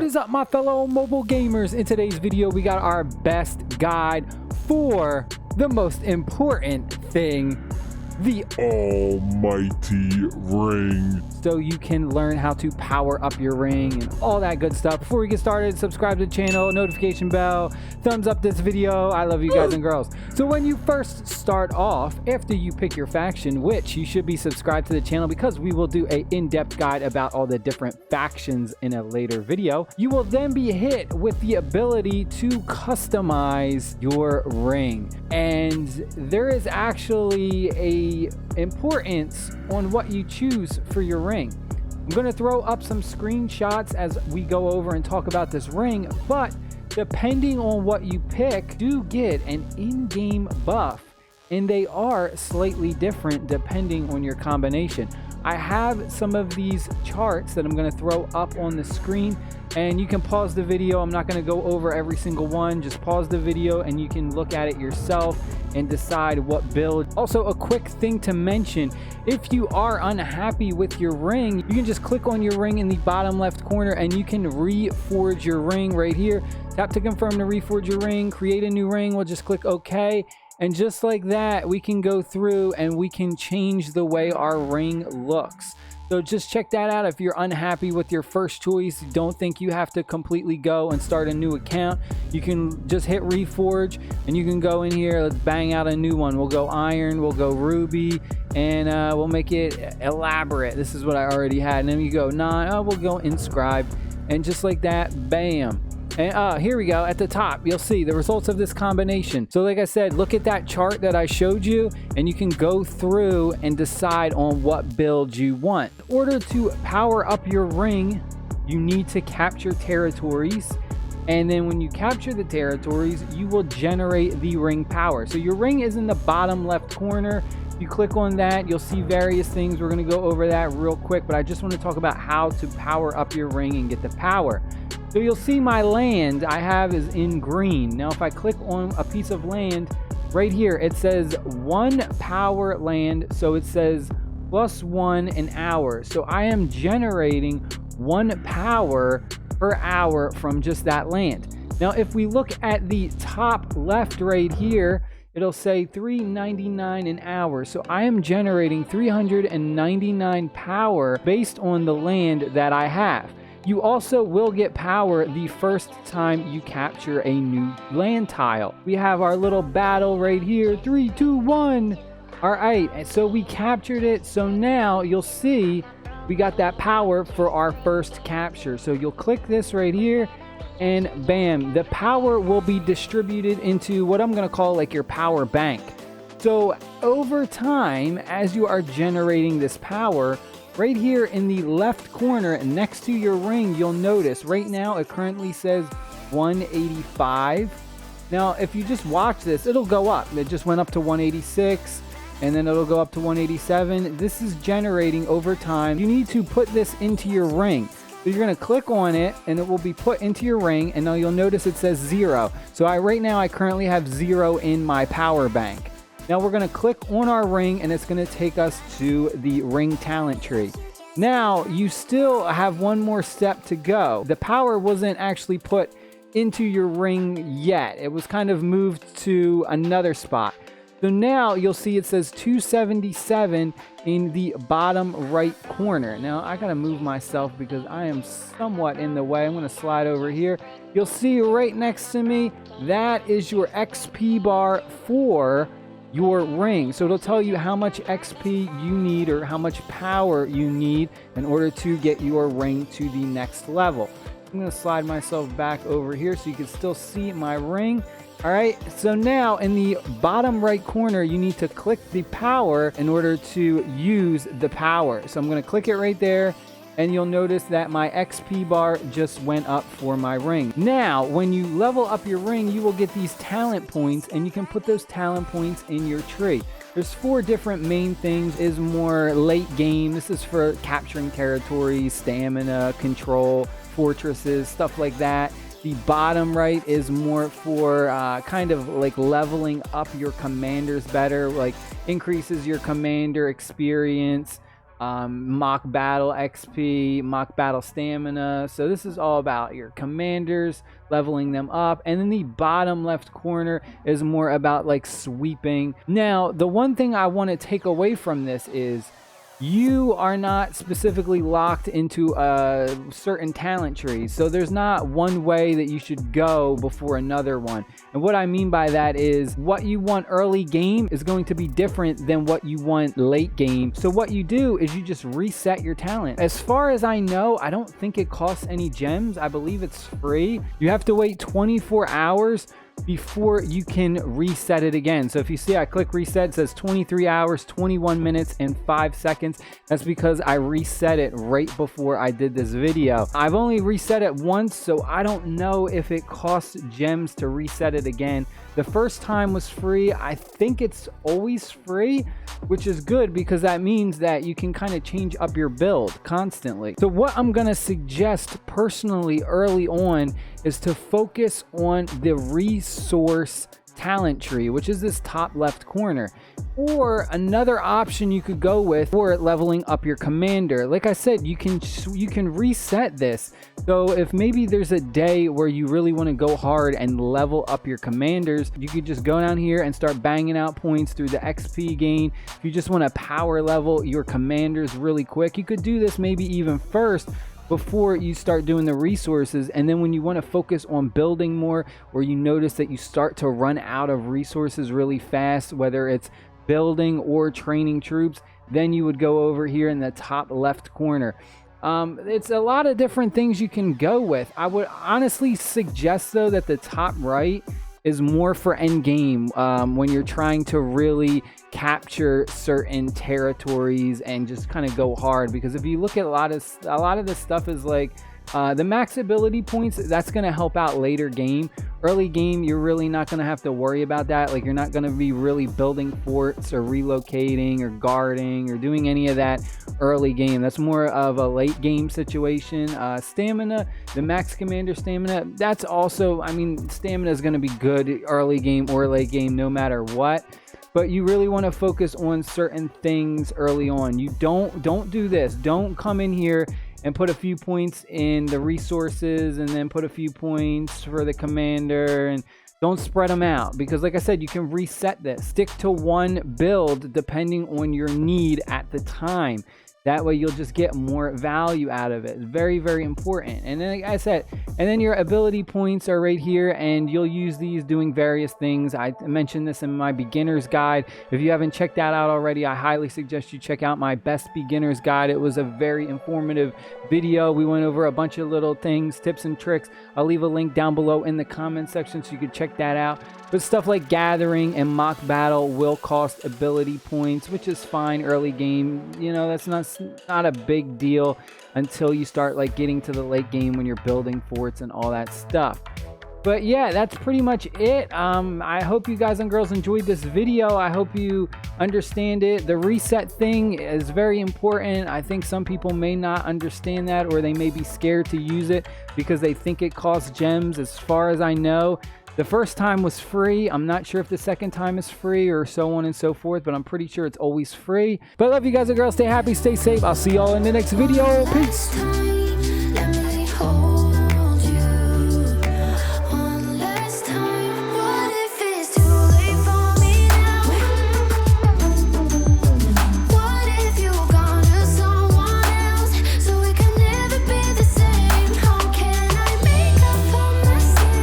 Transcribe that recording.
What is up, my fellow mobile gamers? In today's video, we got our best guide for the most important thing, the almighty ring. So you can learn how to power up your ring and all that good stuff. Before we get started, subscribe to the channel, notification bell, thumbs up this video. I love you guys and girls. So when you first start off, after you pick your faction, which you should be subscribed to the channel because we will do a in-depth guide about all the different factions in a later video, you will then be hit with the ability to customize your ring. And there is actually a importance on what you choose for your ring. I'm going to throw up some screenshots as we go over and talk about this ring, but depending on what you pick, do get an in-game buff, and they are slightly different depending on your combination. I have some of these charts that I'm going to throw up on the screen, and you can pause the video. I'm not going to go over every single one. Just pause the video and you can look at it yourself and decide what build. Also, a quick thing to mention, if you are unhappy with your ring, you can just click on your ring in the bottom left corner and you can reforge your ring right here. Tap to confirm to reforge your ring, create a new ring. We'll just click OK. And just like that, we can go through and we can change the way our ring looks. So just check that out. If you're unhappy with your first choice, you don't think you have to completely go and start a new account, you can just hit reforge and you can go in here. Let's bang out a new one. We'll go iron, we'll go ruby, and we'll make it elaborate. This is what I already had. And then you go we'll go inscribe, and just like that, bam. And here we go. At the top, you'll see the results of this combination. So like I said, look at that chart that I showed you, and you can go through and decide on what build you want. In order to power up your ring, you need to capture territories. And then when you capture the territories, you will generate the ring power. So your ring is in the bottom left corner. You click on that, you'll see various things. We're going to go over that real quick, but I just want to talk about how to power up your ring and get the power. So you'll see my land I have is in green. Now if I click on a piece of land right here, it says 1 power land, so it says +1 an hour. So I am generating 1 power per hour from just that land. Now if we look at the top left right here, it'll say 399 an hour. So I am generating 399 power based on the land that I have. You also will get power the first time you capture a new land tile. We have our little battle right here. 3, 2, 1. All right, so we captured it. So now you'll see we got that power for our first capture. So you'll click this right here, and bam, the power will be distributed into what I'm going to call like your power bank. So over time, as you are generating this power, right here in the left corner next to your ring, you'll notice right now it currently says 185. Now if you just watch this, it'll go up. It just went up to 186, and then it'll go up to 187. This is generating over time. You need to put this into your ring. So you're going to click on it and it will be put into your ring, and now you'll notice it says 0. So right now I currently have 0 in my power bank. Now we're going to click on our ring and it's going to take us to the ring talent tree. Now you still have one more step to go. The power wasn't actually put into your ring yet. It was kind of moved to another spot. So now you'll see it says 277 in the bottom right corner. Now I gotta move myself because I am somewhat in the way. I'm gonna slide over here. You'll see right next to me, that is your XP bar for your ring. So it'll tell you how much XP you need or how much power you need in order to get your ring to the next level. I'm gonna slide myself back over here so you can still see my ring. All right, so now in the bottom right corner, you need to click the power in order to use the power. So I'm going to click it right there, and you'll notice that my XP bar just went up for my ring. Now, when you level up your ring, you will get these talent points, and you can put those talent points in your tree. There's 4 different main things. Is more late game. This is for capturing territories, stamina, control, fortresses, stuff like that. The bottom right is more for kind of like leveling up your commanders better, like increases your commander experience, mock battle XP, mock battle stamina. So this is all about your commanders, leveling them up. And then the bottom left corner is more about like sweeping. Now, the one thing I want to take away from this is you are not specifically locked into a certain talent tree. So there's not one way that you should go before another one. And what I mean by that is what you want early game is going to be different than what you want late game. So what you do is you just reset your talent. As far as I know, I don't think it costs any gems. I believe it's free. You have to wait 24 hours before you can reset it again. So if you see I click reset, it says 23 hours 21 minutes and 5 seconds. That's because I reset it right before I did this video. I've only reset it once, so I don't know if it costs gems to reset it again. The first time was free. I think it's always free, which is good because that means that you can kind of change up your build constantly. So what I'm gonna suggest personally early on is to focus on the resource talent tree, which is this top left corner. Or another option you could go with for leveling up your commander. Like I said, you can reset this. So if maybe there's a day where you really want to go hard and level up your commanders, you could just go down here and start banging out points through the XP gain. If you just want to power level your commanders really quick, you could do this maybe even first before you start doing the resources. And then when you want to focus on building more, or you notice that you start to run out of resources really fast, whether it's building or training troops, then you would go over here in the top left corner. It's a lot of different things you can go with. I would honestly suggest though that the top right is more for end game, when you're trying to really capture certain territories and just kind of go hard. Because if you look at a lot of this stuff is like the max ability points, that's going to help out later game. Early game, you're really not going to have to worry about that. Like, you're not going to be really building forts or relocating or guarding or doing any of that early game. That's more of a late game situation. Stamina, the max commander stamina, that's also, I mean, stamina is going to be good early game or late game no matter what. But you really want to focus on certain things early on. You don't do this. Don't come in here and put a few points in the resources and then put a few points for the commander, and don't spread them out, because like I said, you can reset this. Stick to one build depending on your need at the time. That way you'll just get more value out of it. It's very, very important. And then, like I said, and then your ability points are right here, and you'll use these doing various things. I mentioned this in my beginner's guide. If you haven't checked that out already, I highly suggest you check out my best beginner's guide. It was a very informative video. We went over a bunch of little things, tips and tricks. I'll leave a link down below in the comment section so you can check that out. But stuff like gathering and mock battle will cost ability points, which is fine early game. You know, that's not a big deal until you start like getting to the late game when you're building forts and all that stuff. But yeah, that's pretty much it. I hope you guys and girls enjoyed this video. I hope you understand it. The reset thing is very important. I think some people may not understand that, or they may be scared to use it because they think it costs gems. As far as I know, the first time was free. I'm not sure if the second time is free or so on and so forth, but I'm pretty sure it's always free. But I love you guys and girls. Stay happy, stay safe. I'll see y'all in the next video. Peace.